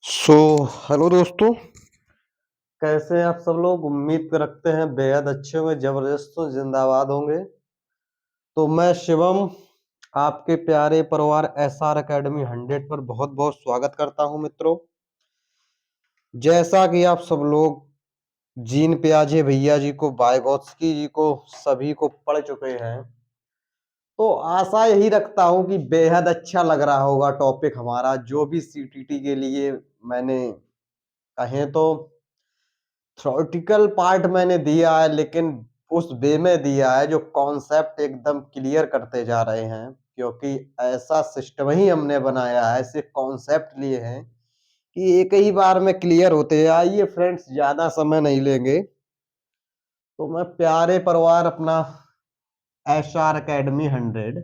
So hello दोस्तों। कैसे हैं आप सब लोग? उम्मीद रखते हैं बेहद अच्छे होंगे, जबरदस्त हो, जिंदाबाद होंगे। तो मैं शिवम आपके प्यारे परिवार एसआर एकेडमी 100 पर बहुत बहुत स्वागत करता हूं मित्रों। जैसा कि आप सब लोग जीन प्याजे भैया जी को, वाइगोत्स्की जी को, सभी को पढ़ चुके हैं, तो आशा यही रखता हूं कि बेहद अच्छा लग रहा होगा टॉपिक हमारा जो भी सीटीटी के लिए मैंने कहें तो थ्योरेटिकल पार्ट मैंने दिया है, लेकिन उस वे में दिया है जो कॉन्सेप्ट एकदम क्लियर करते जा रहे हैं, क्योंकि ऐसा सिस्टम ही हमने बनाया है, ऐसे कॉन्सेप्ट लिए हैं कि एक ही बार में क्लियर होते हैं। आइए फ्रेंड्स, ज्यादा समय नहीं लेंगे, तो मैं प्यारे परिवार अपना एसआर एकेडमी 100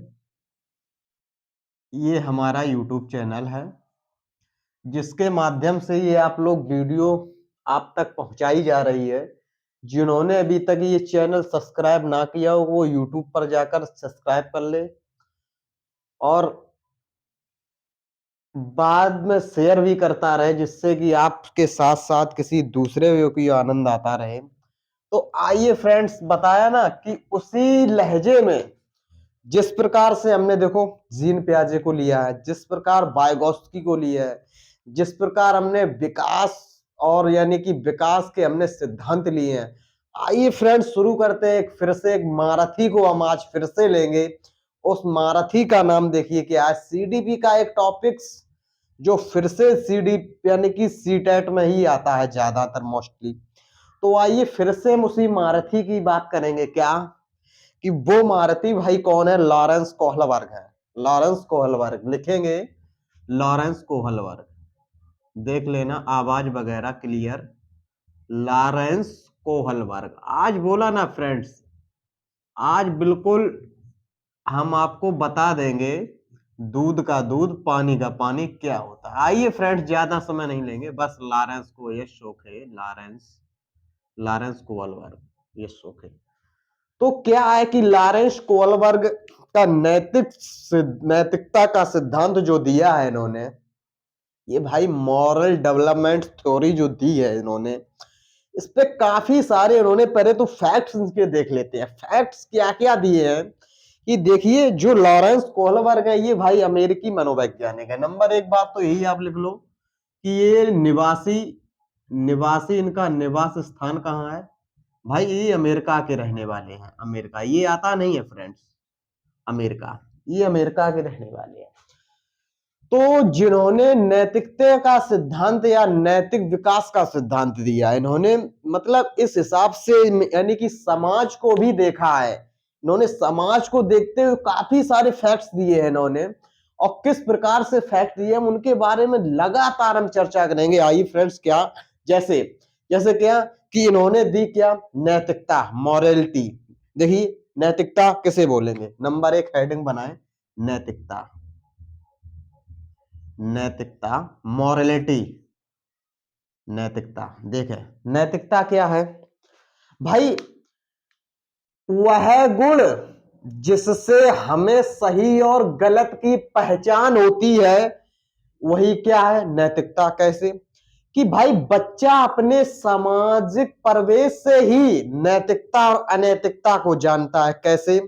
ये हमारा यूट्यूब चैनल है, जिसके माध्यम से ये आप लोग वीडियो आप तक पहुंचाई जा रही है। जिन्होंने अभी तक ये चैनल सब्सक्राइब ना किया हो वो यूट्यूब पर जाकर सब्सक्राइब कर ले और बाद में शेयर भी करता रहे, जिससे कि आपके साथ साथ किसी दूसरे व्यक्ति को आनंद आता रहे। तो आइए फ्रेंड्स, बताया ना कि उसी लहजे में जिस प्रकार से हमने देखो जीन पियाजे को लिया है, जिस प्रकार वाइगोत्स्की को लिया है, जिस प्रकार हमने विकास और यानी कि विकास के हमने सिद्धांत लिए हैं। आइए फ्रेंड्स, शुरू करते हैं। फिर से एक महारथी को हम आज फिर से लेंगे। उस महारथी का नाम देखिए कि आज सीडीपी का एक टॉपिक्स जो फिर से सीडी यानी कि सीटेट में ही आता है ज्यादातर मोस्टली। तो आइए फिर से हम उसी महारथी की बात करेंगे। क्या कि वो महारथी भाई कौन है? लॉरेंस कोहलबर्ग है। लॉरेंस कोहलबर्ग लिखेंगे, लॉरेंस कोहलबर्ग, देख लेना आवाज वगैरह क्लियर। लॉरेंस कोहलबर्ग आज बोला ना फ्रेंड्स, आज बिल्कुल हम आपको बता देंगे दूध का दूध पानी का पानी क्या होता है। आइए फ्रेंड्स, ज्यादा समय नहीं लेंगे, बस लॉरेंस को ये शौक है, लॉरेंस लॉरेंस कोहलबर्ग ये शौक है। तो क्या है कि लॉरेंस कोहलबर्ग का नैतिकता का सिद्धांत जो दिया है इन्होंने, ये भाई मॉरल डेवलपमेंट थ्योरी जो दी है इन्होंने, इस पे काफी सारे इन्होंने, पहले तो फैक्ट्स इनके देख लेते हैं। फैक्ट्स क्या क्या दिए हैं कि देखिए, जो लॉरेंस कोहलबर्ग है ये भाई अमेरिकी मनोवैज्ञानिक है। नंबर एक बात तो यही आप लिख लो कि ये निवासी निवासी इनका निवास स्थान कहाँ है? भाई ये अमेरिका के रहने वाले हैं। अमेरिका ये आता नहीं है फ्रेंड्स, अमेरिका, ये अमेरिका के रहने वाले हैं। तो जिन्होंने नैतिकता का सिद्धांत या नैतिक विकास का सिद्धांत दिया इन्होंने, मतलब इस हिसाब से यानी कि समाज को भी देखा है इन्होंने। समाज को देखते हुए काफी सारे फैक्ट्स दिए हैं इन्होंने, और किस प्रकार से फैक्ट दिए हम उनके बारे में लगातार हम चर्चा करेंगे। आइए फ्रेंड्स, क्या जैसे जैसे क्या कि इन्होंने दी क्या? नैतिकता, मॉरलिटी। देखिए नैतिकता किसे बोलेंगे? नंबर एक हेडिंग बनाए, नैतिकता। नैतिकता, मॉरलिटी, नैतिकता। देखें नैतिकता क्या है भाई? वह गुण जिससे हमें सही और गलत की पहचान होती है, वही क्या है? नैतिकता। कैसे कि भाई बच्चा अपने सामाजिक परिवेश से ही नैतिकता और अनैतिकता को जानता है। कैसे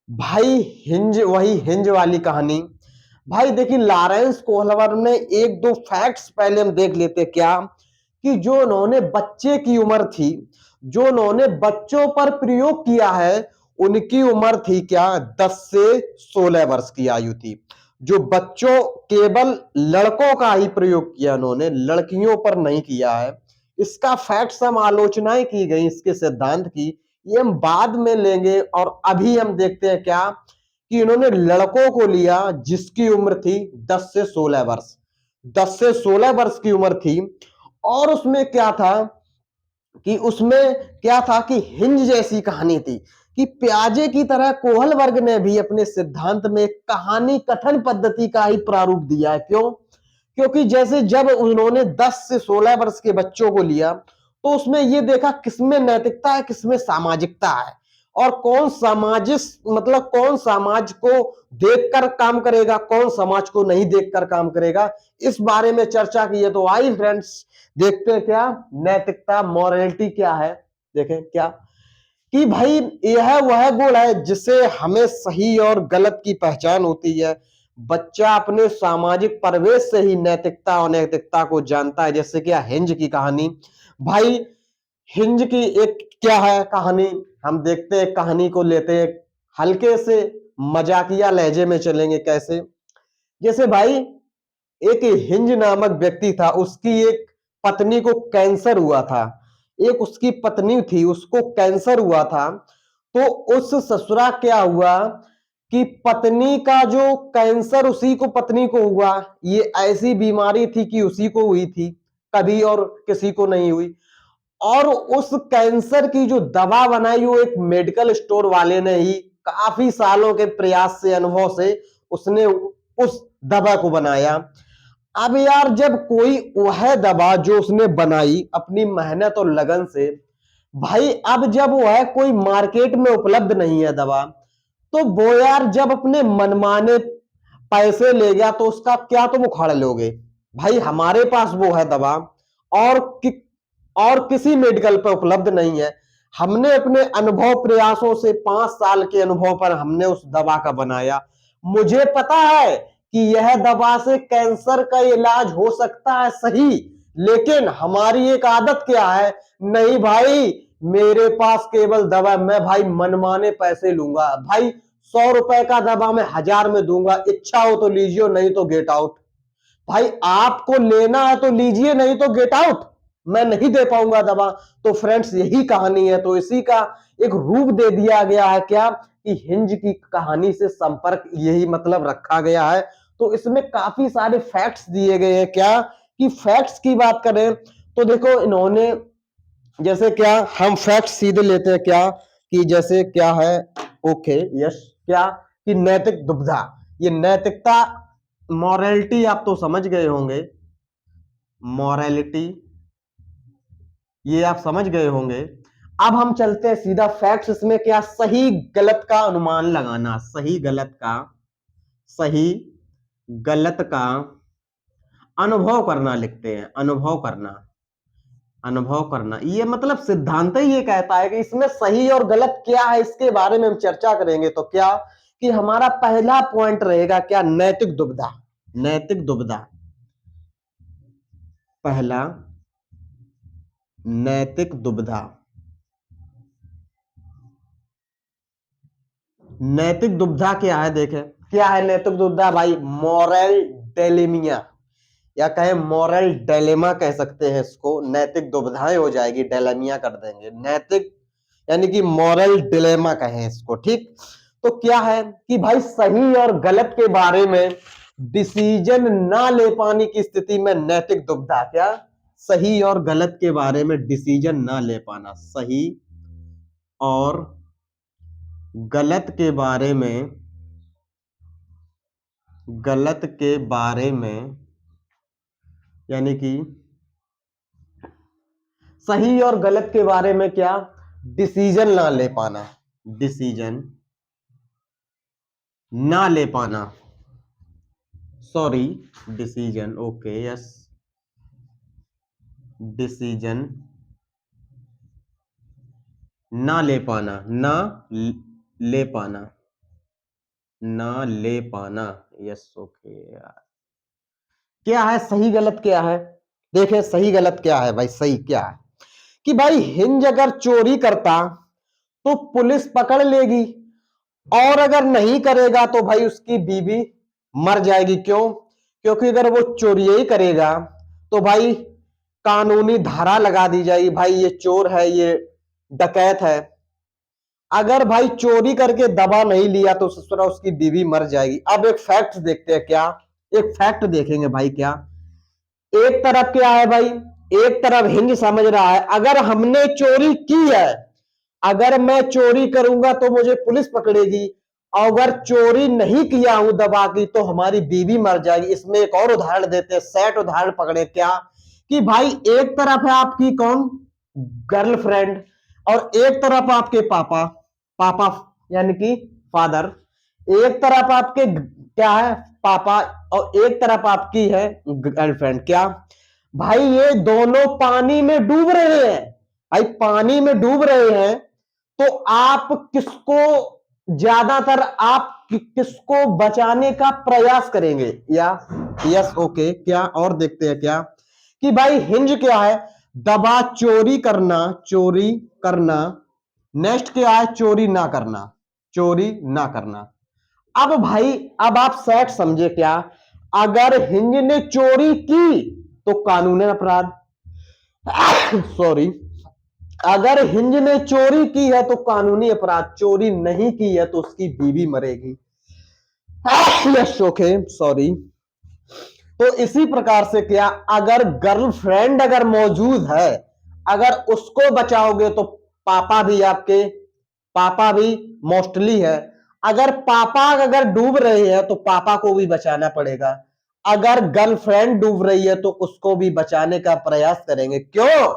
भाई? हिंज, वही हिंज वाली कहानी। भाई देखिए, लॉरेंस कोहलबर्ग ने एक दो फैक्ट्स पहले हम देख लेते। क्या कि जो उन्होंने बच्चे की उम्र थी, जो उन्होंने बच्चों पर प्रयोग किया है, उनकी उम्र थी क्या? 10 से 16 वर्ष की आयु थी। जो बच्चों, केवल लड़कों का ही प्रयोग किया उन्होंने, लड़कियों पर नहीं किया है। इसका फैक्ट्स हम आलोचनाएं की गई इसके सिद्धांत की, ये हम बाद में लेंगे। और अभी हम देखते हैं क्या कि इन्होंने लड़कों को लिया जिसकी उम्र थी 10 से 16 वर्ष। 10 से 16 वर्ष की उम्र थी, और उसमें क्या था कि उसमें क्या था कि हिंज जैसी कहानी थी कि प्याजे की तरह कोहलबर्ग ने भी अपने सिद्धांत में कहानी कथन पद्धति का ही प्रारूप दिया है। क्यों? क्योंकि जैसे जब उन्होंने 10 से 16 वर्ष के बच्चों को लिया, तो उसमें ये देखा किसमें नैतिकता है, किसमें सामाजिकता है। और कौन सामाजिक मतलब कौन समाज को देखकर काम करेगा, कौन समाज को नहीं देखकर काम करेगा, इस बारे में चर्चा की है। तो आई फ्रेंड्स देखते हैं क्या नैतिकता मॉरलिटी क्या है। देखें क्या कि भाई यह वह गुण है जिससे हमें सही और गलत की पहचान होती है। बच्चा अपने सामाजिक परिवेश से ही नैतिकता और नैतिकता को जानता है। जैसे क्या हिंज की कहानी, भाई हिंज की एक क्या है कहानी, हम देखते हैं कहानी को लेते हैं हल्के से मजाकिया लहजे में चलेंगे कैसे। जैसे भाई एक हिंज नामक व्यक्ति था, उसकी एक पत्नी को कैंसर हुआ था। एक उसकी पत्नी थी, उसको कैंसर हुआ था। तो उस ससुरा क्या हुआ कि पत्नी का जो कैंसर उसी को पत्नी को हुआ। ये ऐसी बीमारी थी कि उसी को हुई थी, कभी और किसी को नहीं हुई। और उस कैंसर की जो दवा बनाई वो एक मेडिकल स्टोर वाले ने ही काफी सालों के प्रयास से अनुभव से उसने उस दवा को बनाया। अब यार जब कोई वह दवा जो उसने बनाई अपनी मेहनत और लगन से, भाई अब जब वह कोई मार्केट में उपलब्ध नहीं है दवा, तो वो यार जब अपने मनमाने पैसे ले गया तो उसका क्या तुम उखाड़ लोगे। भाई हमारे पास वो है दवा और और किसी मेडिकल पर उपलब्ध नहीं है। हमने अपने अनुभव प्रयासों से 5 साल के अनुभव पर हमने उस दवा का बनाया। मुझे पता है कि यह दवा से कैंसर का इलाज हो सकता है सही, लेकिन हमारी एक आदत क्या है, नहीं भाई मेरे पास केवल दवा, मैं भाई मनमाने पैसे लूंगा। भाई 100 रुपए का दवा मैं 1000 में दूंगा, इच्छा हो तो लीजिए नहीं तो गेट आउट। भाई आपको लेना है तो लीजिए नहीं तो गेट आउट, मैं नहीं दे पाऊंगा दवा। तो फ्रेंड्स यही कहानी है, तो इसी का एक रूप दे दिया गया है क्या कि हिंज की कहानी से संपर्क यही मतलब रखा गया है। तो इसमें काफी सारे फैक्ट्स दिए गए हैं। क्या कि फैक्ट्स की बात करें तो देखो इन्होंने जैसे क्या हम फैक्ट्स सीधे लेते हैं क्या कि जैसे क्या है ओके यस क्या कि नैतिक दुविधा, ये नैतिकता मॉरलिटी आप तो समझ गए होंगे, मॉरलिटी ये आप समझ गए होंगे। अब हम चलते हैं सीधा फैक्ट्स, इसमें क्या सही गलत का अनुमान लगाना, सही गलत का अनुभव करना लिखते हैं, अनुभव करना ये मतलब सिद्धांत ही ये कहता है कि इसमें सही और गलत क्या है, इसके बारे में हम चर्चा करेंगे। तो क्या कि हमारा पहला पॉइंट रहेगा क्या नैतिक दुविधा, नैतिक दुविधा पहला नैतिक दुविधा। नैतिक दुविधा क्या है देखें, क्या है नैतिक दुविधा भाई, मॉरल डेलेमिया या कहें मॉरल डेलेमा कह सकते हैं इसको, नैतिक दुविधाएं हो जाएगी, डेलेमिया कर देंगे, नैतिक यानी कि मॉरल डिलेमा कहें इसको, ठीक। तो क्या है कि भाई सही और गलत के बारे में डिसीजन ना ले पाने की स्थिति में नैतिक दुविधा, क्या सही और गलत के बारे में डिसीजन ना ले पाना, सही और गलत के बारे में, गलत के बारे में यानी कि सही और गलत के बारे में क्या डिसीजन ना ले पाना, डिसीजन ना ले पाना, sorry decision okay yes, decision ना ले पाना, ना ले पाना, ना ले पाना यस ओके यार। क्या है सही गलत क्या है, देखें सही गलत क्या है भाई, सही क्या है कि भाई हिंज अगर चोरी करता तो पुलिस पकड़ लेगी, और अगर नहीं करेगा तो भाई उसकी बीवी मर जाएगी। क्यों? क्योंकि अगर वो चोरी ही करेगा तो भाई कानूनी धारा लगा दी जाएगी, भाई ये चोर है, ये डकैत है। अगर भाई चोरी करके दबा नहीं लिया तो ससुरा उसकी बीवी मर जाएगी। अब एक फैक्ट देखते हैं, क्या एक फैक्ट देखेंगे भाई, क्या एक तरफ क्या है भाई, एक तरफ हिंज समझ रहा है अगर हमने चोरी की है, अगर मैं चोरी करूंगा तो मुझे पुलिस पकड़ेगी, अगर चोरी नहीं किया हूं दबा की तो हमारी बीवी मर जाएगी। इसमें एक और उदाहरण देते हैं, सेट उदाहरण पकड़े, क्या कि भाई एक तरफ है आपकी कौन गर्लफ्रेंड और एक तरफ आपके पापा, पापा यानी कि फादर, एक तरफ आपके क्या है पापा, और एक तरफ आपकी है गर्लफ्रेंड। क्या भाई ये दोनों पानी में डूब रहे हैं, भाई पानी में डूब रहे हैं, तो आप किसको ज्यादातर आप किसको बचाने का प्रयास करेंगे? या यस ओके, क्या और देखते हैं क्या कि भाई हिंज क्या है, दबा चोरी करना, चोरी करना। नेक्स्ट क्या है, चोरी ना करना, चोरी ना करना। अब भाई अब आप सेट समझे क्या, अगर हिंज ने चोरी की तो कानूनी अपराध सॉरी, अगर हिंज ने चोरी की है तो कानूनी अपराध, चोरी नहीं की है तो उसकी बीवी मरेगी। Yes okay sorry. तो इसी प्रकार से क्या, अगर गर्लफ्रेंड अगर मौजूद है, अगर उसको बचाओगे तो पापा भी आपके, पापा भी मोस्टली है। अगर पापा अगर डूब रहे हैं तो पापा को भी बचाना पड़ेगा। अगर गर्लफ्रेंड डूब रही है तो उसको भी बचाने का प्रयास करेंगे। क्यों?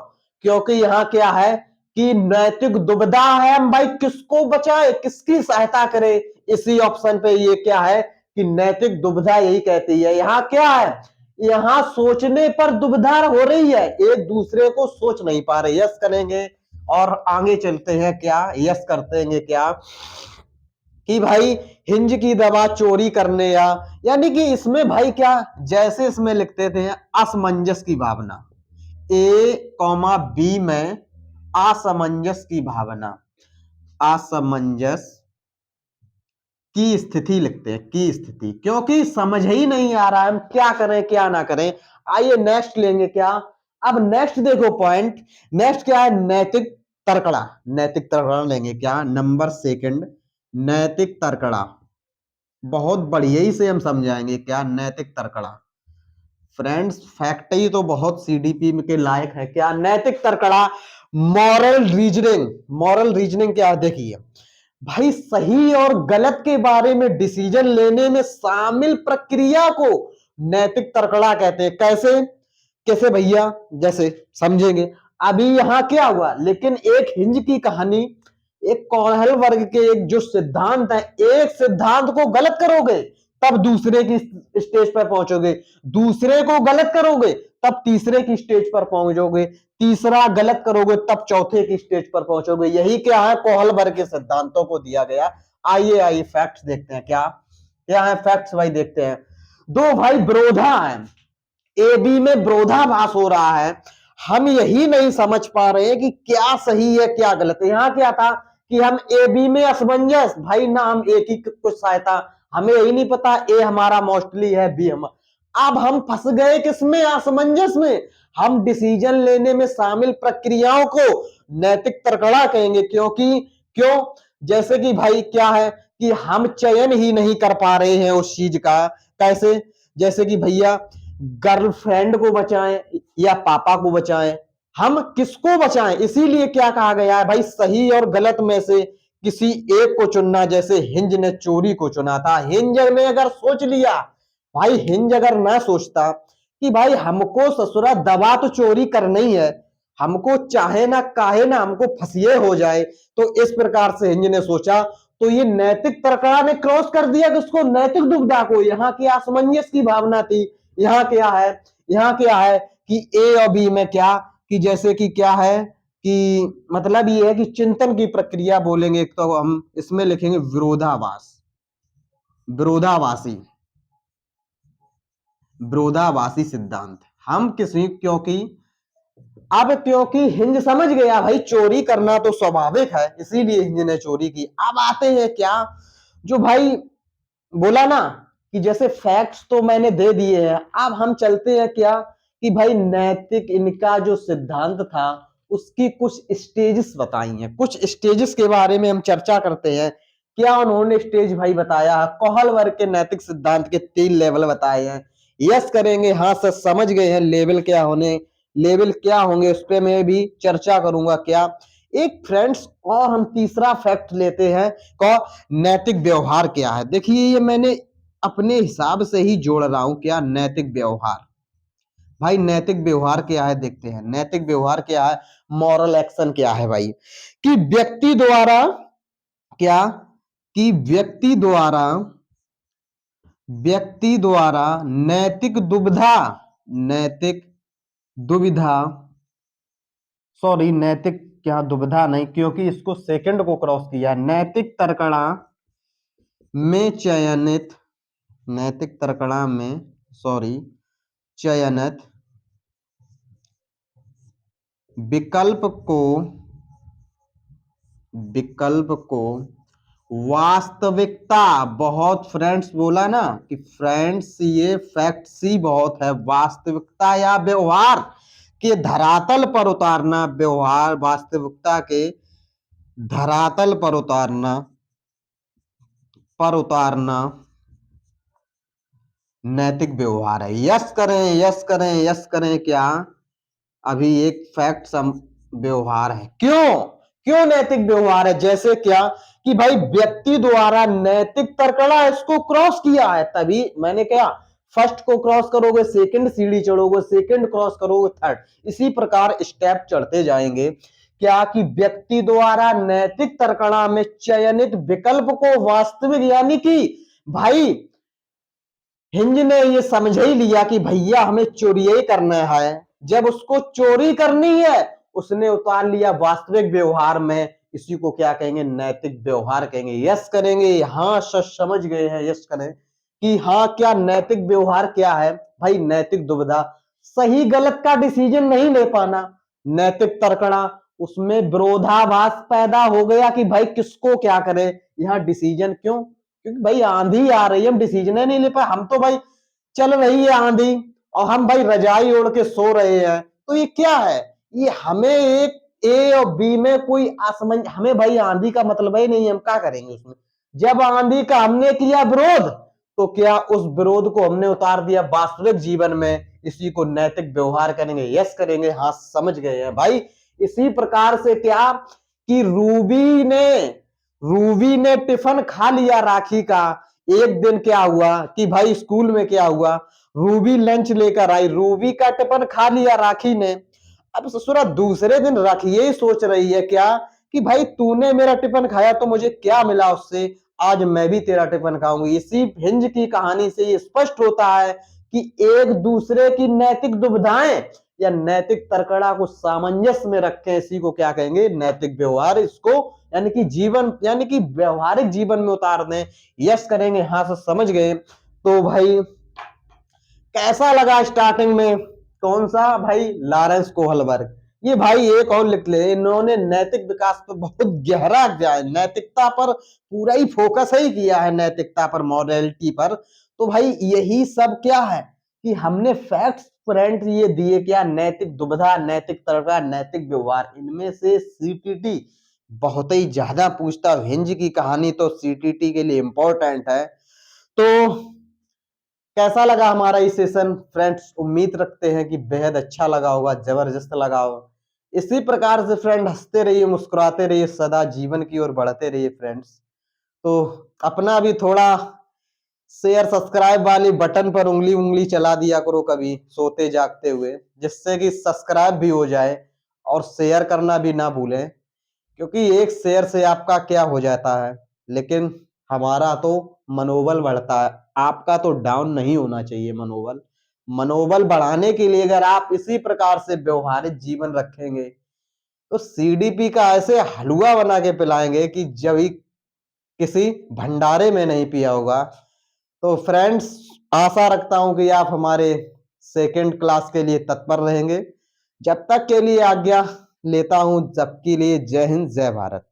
क्योंकि यहां क्या है कि नैतिक दुविधा है, हम भाई किसको बचाए, किसकी सहायता करें। इसी ऑप्शन पे ये क्या है कि नैतिक दुविधा यही कहती है। यहां क्या है, यहां सोचने पर दुविधा हो रही है, एक दूसरे को सोच नहीं पा रहे। यस करेंगे और आगे चलते हैं क्या, यस करते हैं क्या कि भाई हिंज की दवा चोरी करने या, यानी कि इसमें भाई क्या, जैसे इसमें लिखते थे असमंजस की भावना, ए कॉमा बी में असमंजस की भावना, असमंजस की स्थिति लिखते हैं, की स्थिति, क्योंकि समझ ही नहीं आ रहा है हम क्या करें क्या ना करें। आइए नेक्स्ट लेंगे क्या, अब नेक्स्ट देखो पॉइंट, नेक्स्ट क्या है, नैतिक तर्कड़ा, नैतिक तर्कड़ा लेंगे क्या, नंबर सेकंड नैतिक तर्कड़ा, बहुत बढ़िया ही से हम समझाएंगे क्या नैतिक तर्कड़ा। फ्रेंड्स फैक्ट ही तो बहुत सीडीपी के लायक है। क्या नैतिक तर्कड़ा, मॉरल रीजनिंग, मॉरल रीजनिंग क्या देखिए भाई, सही और गलत के बारे में डिसीजन लेने में शामिल प्रक्रिया को नैतिक तर्कड़ा कहते हैं। कैसे कैसे भैया, जैसे समझेंगे अभी यहां क्या हुआ, लेकिन एक हिंज की कहानी, एक कौशल वर्ग के एक जो सिद्धांत है, एक सिद्धांत को गलत करोगे तब दूसरे की स्टेज पर पहुंचोगे, दूसरे को गलत करोगे तब तीसरे की स्टेज पर पहुंचोगे, तीसरा गलत करोगे तब चौथे की स्टेज पर पहुंचोगे। यही क्या है, कोहलबर्ग के सिद्धांतों को दिया गया। आइए आइए फैक्ट्स देखते हैं क्या क्या है, फैक्ट्स भाई देखते हैं। दो भाई विरोधा है, ए बी में विरोधाभास हो रहा है, हम यही नहीं समझ पा रहे हैं कि क्या सही है क्या गलत है। यहां क्या था कि हम ए बी में असमंजस, भाई ना हम एक ही कुछ सहायता, हमें यही नहीं पता ए हमारा मोस्टली है बी हम, अब हम फंस गए किसमें, असमंजस में। हम डिसीजन लेने में शामिल प्रक्रियाओं को नैतिक तर्कड़ा कहेंगे, क्योंकि क्यों, जैसे कि भाई क्या है कि हम चयन ही नहीं कर पा रहे हैं उस चीज का। कैसे, जैसे कि भैया गर्लफ्रेंड को बचाएं या पापा को बचाएं, हम किसको बचाएं, इसीलिए क्या कहा गया है भाई, सही और गलत में से किसी एक को चुनना। जैसे हिंज ने चोरी को चुना था, हिंज ने अगर सोच लिया, भाई हिंज अगर ना सोचता कि भाई हमको ससुरा दवा तो चोरी करना ही है, हमको चाहे ना काहे ना हमको फंसिए हो जाए, तो इस प्रकार से हिंज ने सोचा। तो ये नैतिक तर्कड़ा ने क्रॉस कर दिया कि उसको नैतिक दुविधा को, यहाँ की असमंजस की भावना थी। यहाँ क्या है, यहाँ क्या है कि ए और बी में क्या कि जैसे कि क्या है कि मतलब ये है कि चिंतन की प्रक्रिया बोलेंगे, एक तो हम इसमें लिखेंगे विरोधाभास, विरोधाभासी, विरोधाभासी सिद्धांत। हम किसी, क्योंकि अब क्योंकि हिंज समझ गया भाई चोरी करना तो स्वाभाविक है, इसीलिए हिंज ने चोरी की। अब आते हैं क्या, जो भाई बोला ना कि जैसे फैक्ट्स तो मैंने दे दिए हैं, अब हम चलते हैं क्या कि भाई नैतिक इनका जो सिद्धांत था उसकी कुछ स्टेजेस बताई हैं, कुछ स्टेजेस के बारे में हम चर्चा करते हैं। क्या उन्होंने स्टेज भाई बताया है, कोहलबर्ग के नैतिक सिद्धांत के 3 लेवल बताए हैं। यस करेंगे, हाँ सर समझ गए हैं लेवल क्या होने, लेवल क्या होंगे उस पर मैं भी चर्चा करूंगा। क्या एक फ्रेंड्स, और हम तीसरा फैक्ट लेते हैं को नैतिक व्यवहार क्या है। देखिए ये मैंने अपने हिसाब से ही जोड़ रहा हूं, क्या नैतिक व्यवहार, भाई नैतिक व्यवहार क्या है देखते हैं। नैतिक व्यवहार क्या है, मॉरल एक्शन क्या है भाई, कि व्यक्ति द्वारा क्या कि व्यक्ति द्वारा नैतिक दुविधा नैतिक क्या दुविधा नहीं, क्योंकि इसको सेकंड को क्रॉस किया। नैतिक तर्कणा में चयनित विकल्प को वास्तविकता, बहुत फ्रेंड्स बोला ना कि फ्रेंड्स ये फैक्ट सी बहुत है, वास्तविकता या व्यवहार के धरातल पर उतारना, वास्तविकता के धरातल पर उतारना नैतिक व्यवहार है। यस करें क्या? अभी एक फैक्ट व्यवहार है। क्यों नैतिक व्यवहार है? जैसे क्या कि भाई व्यक्ति द्वारा नैतिक तर्कणा इसको क्रॉस किया है, तभी मैंने क्या फर्स्ट को क्रॉस करोगे सेकंड सीढ़ी चढ़ोगे, सेकंड क्रॉस करोगे थर्ड, इसी प्रकार स्टेप चढ़ते जाएंगे। क्या कि व्यक्ति द्वारा नैतिक तर्कणा में चयनित विकल्प को वास्तविक, यानी कि भाई हिंज ने ये समझ ही लिया कि भैया हमें चोरी ही करना है, जब उसको चोरी करनी है उसने उतार लिया वास्तविक व्यवहार में। इसी को क्या कहेंगे? नैतिक व्यवहार कहेंगे। यस करेंगे, हाँ समझ गए हैं, यस करें कि हाँ क्या नैतिक व्यवहार क्या है भाई? नैतिक दुविधा, सही गलत का डिसीजन नहीं ले पाना। नैतिक तर्कणा, उसमें विरोधाभास पैदा हो गया कि भाई किसको क्या करे, यहाँ डिसीजन क्यों? क्योंकि भाई आंधी आ रही है, हम डिसीजन नहीं ले पाए। हम तो भाई चल रही है आंधी और हम भाई रजाई ओढ़ के सो रहे हैं, तो ये क्या है? ये हमें एक ए और बी में कोई असमंजस, हमें भाई आंधी का मतलब ही नहीं, हम क्या करेंगे उसमें? जब आंधी का हमने किया विरोध, तो क्या उस विरोध को हमने उतार दिया वास्तविक जीवन में, इसी को नैतिक व्यवहार करेंगे। यस करेंगे, हाँ समझ गए हैं भाई। इसी प्रकार से क्या कि रूबी ने टिफिन खा लिया राखी का। एक दिन क्या हुआ कि भाई स्कूल में क्या हुआ, रूबी लंच लेकर आई, रूबी का टिफिन खा लिया राखी ने। अब ससुरा दूसरे दिन राखी यही सोच रही है क्या कि भाई तूने मेरा टिफिन खाया तो मुझे क्या मिला उससे, आज मैं भी तेरा टिफिन खाऊंगी। इसी हिंज की कहानी से ये स्पष्ट होता है कि एक दूसरे की नैतिक दुविधाएं या नैतिक तर्कणा को सामंजस्य में रखें, इसी को क्या कहेंगे? नैतिक व्यवहार। इसको यानी कि व्यवहारिक जीवन में उतार दें। यस करेंगे, हाँ से समझ गए। तो भाई कैसा लगा स्टार्टिंग में? कौन सा भाई? Lawrence Kohlberg. ये भाई एक और लिख ले, इन्होंने नैतिक विकास पर बहुत गहरा किया है, नैतिकता पर पूरा ही फोकस ही किया है, नैतिकता पर, मॉरलिटी पर। तो भाई यही सब क्या है कि हमने फैक्ट्स फ्रेंड ये दिए, क्या? नैतिक दुविधा, नैतिक तर्क, नैतिक व्यवहार। इनमें से सीटीटी बहुत ही ज्यादा पूछता है। हिंज की कहानी तो सीटीटी के लिए इंपॉर्टेंट है। तो कैसा लगा हमारा ये सेशन फ्रेंड्स? उम्मीद रखते हैं कि बेहद अच्छा लगा होगा, जबरदस्त लगा होगा। इसी प्रकार से फ्रेंड हंसते रहिए, मुस्कुराते रहिए, सदा जीवन की ओर बढ़ते रहिए फ्रेंड्स। तो अपना भी थोड़ा शेयर सब्सक्राइब वाली बटन पर उंगली चला दिया करो कभी सोते जागते हुए, जिससे कि सब्सक्राइब भी हो जाए और शेयर करना भी ना भूलें। क्योंकि एक शेयर से आपका क्या हो जाता है, लेकिन हमारा तो मनोबल बढ़ता है, आपका तो डाउन नहीं होना चाहिए मनोबल। मनोबल बढ़ाने के लिए अगर आप इसी प्रकार से व्यवहारिक जीवन रखेंगे तो सीडीपी का ऐसे हलवा बना के पिलाएंगे कि जब ही किसी भंडारे में नहीं पिया होगा। तो फ्रेंड्स आशा रखता हूं कि आप हमारे सेकंड क्लास के लिए तत्पर रहेंगे। जब तक के लिए आज्ञा लेता हूं, जब के लिए जय हिंद जय भारत।